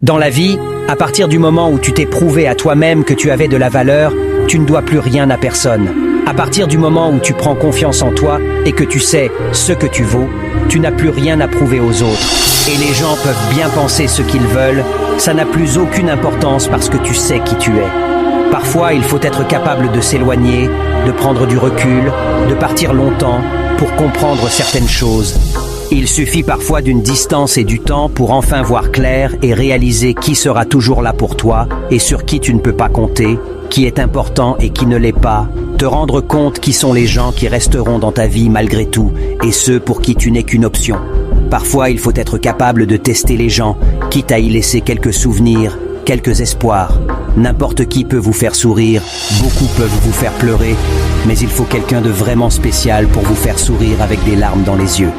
Dans la vie, à partir du moment où tu t'es prouvé à toi-même que tu avais de la valeur, tu ne dois plus rien à personne. À partir du moment où tu prends confiance en toi et que tu sais ce que tu vaux, tu n'as plus rien à prouver aux autres. Et les gens peuvent bien penser ce qu'ils veulent, ça n'a plus aucune importance parce que tu sais qui tu es. Parfois, il faut être capable de s'éloigner, de prendre du recul, de partir longtemps pour comprendre certaines choses. Il suffit parfois d'une distance et du temps pour enfin voir clair et réaliser qui sera toujours là pour toi et sur qui tu ne peux pas compter, qui est important et qui ne l'est pas, te rendre compte qui sont les gens qui resteront dans ta vie malgré tout et ceux pour qui tu n'es qu'une option. Parfois, il faut être capable de tester les gens, quitte à y laisser quelques souvenirs, quelques espoirs. N'importe qui peut vous faire sourire, beaucoup peuvent vous faire pleurer, mais il faut quelqu'un de vraiment spécial pour vous faire sourire avec des larmes dans les yeux.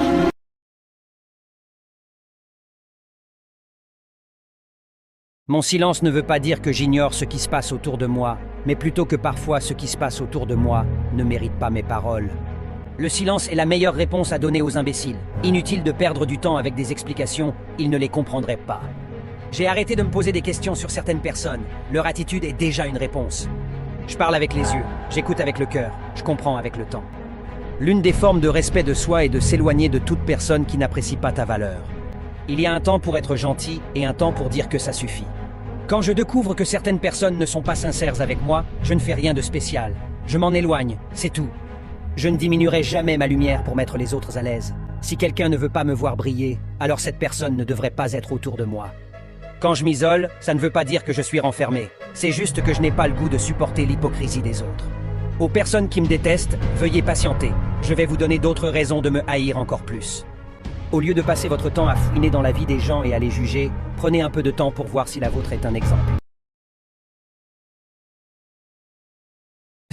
Mon silence ne veut pas dire que j'ignore ce qui se passe autour de moi, mais plutôt que parfois ce qui se passe autour de moi ne mérite pas mes paroles. Le silence est la meilleure réponse à donner aux imbéciles. Inutile de perdre du temps avec des explications, ils ne les comprendraient pas. J'ai arrêté de me poser des questions sur certaines personnes. Leur attitude est déjà une réponse. Je parle avec les yeux, j'écoute avec le cœur, je comprends avec le temps. L'une des formes de respect de soi est de s'éloigner de toute personne qui n'apprécie pas ta valeur. Il y a un temps pour être gentil et un temps pour dire que ça suffit. Quand je découvre que certaines personnes ne sont pas sincères avec moi, je ne fais rien de spécial. Je m'en éloigne, c'est tout. Je ne diminuerai jamais ma lumière pour mettre les autres à l'aise. Si quelqu'un ne veut pas me voir briller, alors cette personne ne devrait pas être autour de moi. Quand je m'isole, ça ne veut pas dire que je suis renfermé. C'est juste que je n'ai pas le goût de supporter l'hypocrisie des autres. Aux personnes qui me détestent, veuillez patienter. Je vais vous donner d'autres raisons de me haïr encore plus. Au lieu de passer votre temps à fouiner dans la vie des gens et à les juger, prenez un peu de temps pour voir si la vôtre est un exemple.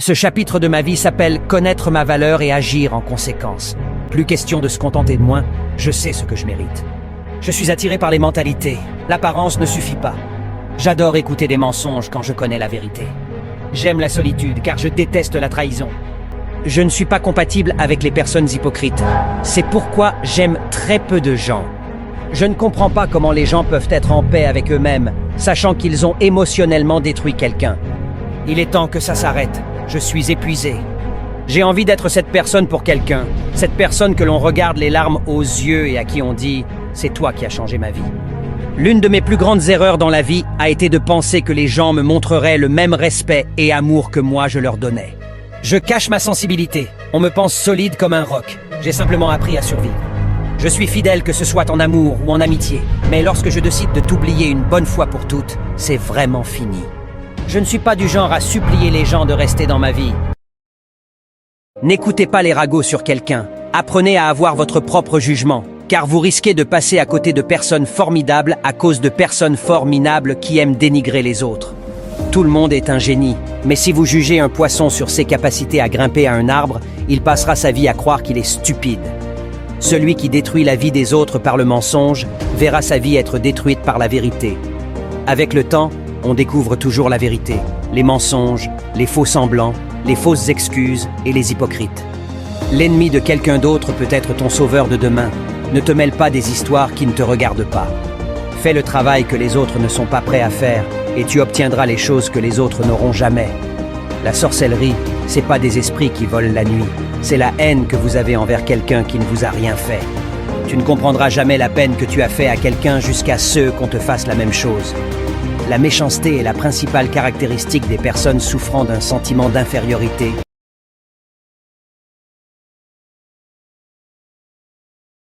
Ce chapitre de ma vie s'appelle « Connaître ma valeur et agir en conséquence ». Plus question de se contenter de moi, je sais ce que je mérite. Je suis attiré par les mentalités. L'apparence ne suffit pas. J'adore écouter des mensonges quand je connais la vérité. J'aime la solitude car je déteste la trahison. Je ne suis pas compatible avec les personnes hypocrites. C'est pourquoi j'aime très peu de gens. Je ne comprends pas comment les gens peuvent être en paix avec eux-mêmes, sachant qu'ils ont émotionnellement détruit quelqu'un. Il est temps que ça s'arrête. Je suis épuisé. J'ai envie d'être cette personne pour quelqu'un. Cette personne que l'on regarde les larmes aux yeux et à qui on dit « c'est toi qui as changé ma vie ». L'une de mes plus grandes erreurs dans la vie a été de penser que les gens me montreraient le même respect et amour que moi je leur donnais. Je cache ma sensibilité. On me pense solide comme un roc. J'ai simplement appris à survivre. Je suis fidèle que ce soit en amour ou en amitié. Mais lorsque je décide de t'oublier une bonne fois pour toutes, c'est vraiment fini. Je ne suis pas du genre à supplier les gens de rester dans ma vie. N'écoutez pas les ragots sur quelqu'un. Apprenez à avoir votre propre jugement, car vous risquez de passer à côté de personnes formidables à cause de personnes forminables qui aiment dénigrer les autres. Tout le monde est un génie, mais si vous jugez un poisson sur ses capacités à grimper à un arbre, il passera sa vie à croire qu'il est stupide. Celui qui détruit la vie des autres par le mensonge verra sa vie être détruite par la vérité. Avec le temps, on découvre toujours la vérité, les mensonges, les faux semblants, les fausses excuses et les hypocrites. L'ennemi de quelqu'un d'autre peut être ton sauveur de demain. Ne te mêle pas des histoires qui ne te regardent pas. Fais le travail que les autres ne sont pas prêts à faire et tu obtiendras les choses que les autres n'auront jamais. La sorcellerie, c'est pas des esprits qui volent la nuit, c'est la haine que vous avez envers quelqu'un qui ne vous a rien fait. Tu ne comprendras jamais la peine que tu as fait à quelqu'un jusqu'à ce qu'on te fasse la même chose. La méchanceté est la principale caractéristique des personnes souffrant d'un sentiment d'infériorité